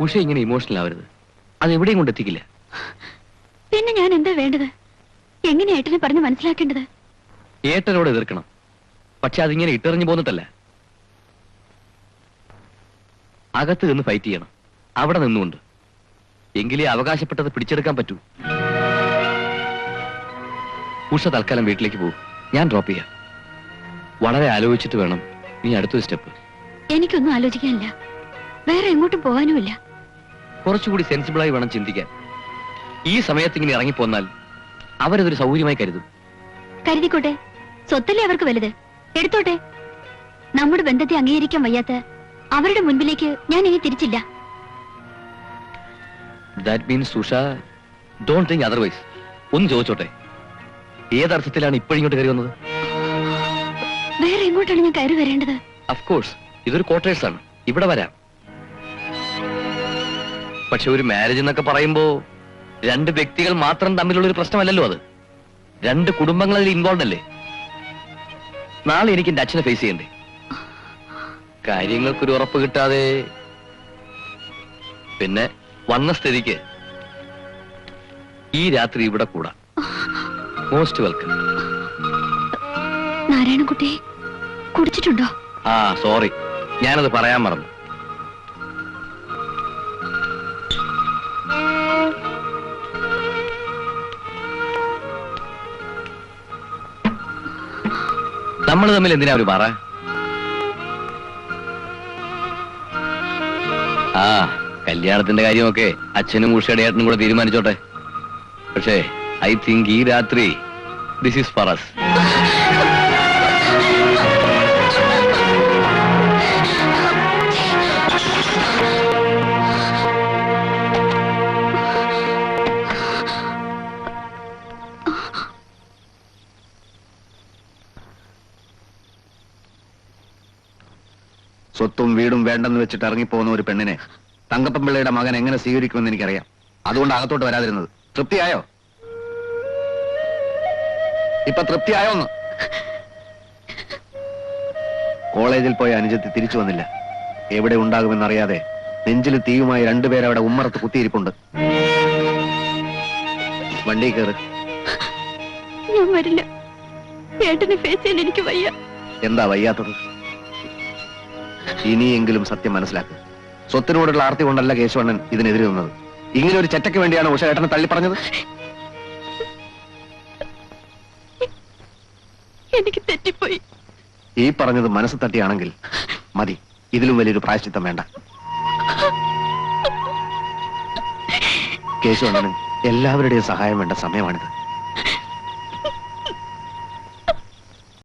ഉഷ ഇങ്ങനെ ഇമോഷണൽ ആവരുത്. അത് എവിടെയും കൊണ്ടെത്തിക്കില്ല. പിന്നെ ഞാൻ എന്താ വേണ്ടത്? എങ്ങനെ ഏട്ടനെ പറഞ്ഞ് മനസ്സിലാക്കേണ്ടത്? ഏട്ടനോട് എതിർക്കണം. പക്ഷെ അതിങ്ങനെ ഇട്ടെറിഞ്ഞു പോന്നിട്ടല്ല. അകത്ത് നിന്ന് ഫൈറ്റ് ചെയ്യണം, അവിടെ നിന്നുകൊണ്ട്. എങ്കിലേ അവകാശപ്പെട്ടത് പിടിച്ചെടുക്കാൻ പറ്റൂ. ഉഷ തൽക്കാലം വീട്ടിലേക്ക് പോകും, ഞാൻ ഡ്രോപ്പ് ചെയ്യാം. വളരെ ആലോചിച്ചിട്ട് വേണം നീ അടുത്തൊരു സ്റ്റെപ്പ്. എനിക്കൊന്നും ആലോചിക്കാനില്ല, വേറെ എങ്ങോട്ടും പോകാനുമില്ല. കുറച്ചുകൂടി സെൻസിബിളായി വേണം ചിന്തിക്കാൻ. ഈ സമയത്ത് ഇങ്ങനെ ഇറങ്ങിപ്പോന്നാൽ അവരതൊരു സൗകര്യമായി കരുതും. കരുതിക്കോട്ടെ, സ്വത്തല്ലേ അവർക്ക് വലുത്, എടുത്തോട്ടെ. നമ്മുടെ ബന്ധത്തെ അംഗീകരിക്കാൻ വയ്യാത്ത അവരുടെ മുൻപിലേക്ക് ഞാൻ ഇനി തിരിച്ചില്ല. That means Usha don't think otherwise. ഒന്ന് ചോദിച്ചോട്ടെ, ഏതർത്ഥത്തിലാണ് ഇപ്പോഴിങ്ങോട്ട് കയറി വന്നത്? വേറെ എങ്ങോട്ടാണ് ഞാൻ കയറി വരേണ്ടത്? ഓഫ് കോഴ്സ് ഇതൊരു ക്വാർട്ടേഴ്സ് ആണ്, ഇവിടെ വരാം. പക്ഷെ ഒരു മാരേജ് എന്നൊക്കെ പറയുമ്പോ രണ്ട് വ്യക്തികൾ മാത്രം തമ്മിലുള്ള ഒരു പ്രശ്നമല്ലല്ലോ അത്. രണ്ട് കുടുംബങ്ങൾ അതിൽ ഇൻവോൾവ് അല്ലേ? നാളെ എനിക്ക് എന്റെ അച്ഛനെ ഫേസ് ചെയ്യണ്ടേ? കാര്യങ്ങൾക്കൊരു ഉറപ്പ് കിട്ടാതെ പിന്നെ വന്ന സ്ഥിതിക്ക് ഈ രാത്രി ഇവിടെ കൂടാ. Most welcome. നാരായണൻകുട്ടി കുടിച്ചിട്ടുണ്ടോ? ആ സോറി, ഞാനത് പറയാൻ മറന്നു. നമ്മൾ തമ്മിൽ എന്തിനാ ഒരു പറ? ആ കല്യാണത്തിന്റെ കാര്യമൊക്കെ അച്ഛനും ഉഷയുടെ ഏട്ടനും കൂടെ തീരുമാനിച്ചോട്ടെ. പക്ഷേ ഐ തിങ്ക് ഈ രാത്രി ദിസ് ഈസ് ഫോർ us. സ്വത്തും വീടും വേണ്ടെന്ന് വെച്ചിട്ട് ഇറങ്ങിപ്പോകുന്ന ഒരു പെണ്ണിനെ തങ്കപ്പൻ പിള്ളയുടെ മകൻ എങ്ങനെ സ്വീകരിക്കുമെന്ന് എനിക്കറിയാം. അതുകൊണ്ട് അകത്തോട്ട് വരാതിരുന്നത്. തൃപ്തിയായോ? ഇപ്പൊ തൃപ്തിയായോന്ന്? കോളേജിൽ പോയ അനുജത്തി തിരിച്ചു വന്നില്ല. എവിടെ ഉണ്ടാകുമെന്നറിയാതെ നെഞ്ചിൽ തീയുമായി രണ്ടുപേരവിടെ ഉമ്മറത്ത് കുത്തിയിരിപ്പുണ്ട്. വണ്ടി കയറ്. ഞാൻ വരില്ല, ഏട്ടനെ ഫേസ് ചെയ്യാൻ എനിക്ക് വയ്യ. എന്താ വയ്യാത്തത്? ഇനിയെങ്കിലും സത്യം മനസ്സിലാക്കുക. സ്വത്തിനോടുള്ള ആർത്തി കൊണ്ടല്ല കേശവണ്ണൻ ഇതിനെതിരെ നിന്നത്. ഇങ്ങനെ ഒരു ചെറ്റയ്ക്ക് വേണ്ടിയാണ് ഉഷ ഏട്ടനെ തള്ളിപ്പറഞ്ഞത്. എനിക്ക് തെറ്റിപ്പോയി. ഈ പറഞ്ഞത് മനസ്സ് തട്ടിയാണെങ്കിൽ മതി, ഇതിലും വലിയൊരു പ്രായശ്ചിത്തം വേണ്ട. കേശവണ്ണന് എല്ലാവരുടെയും സഹായം വേണ്ട സമയമാണിത്.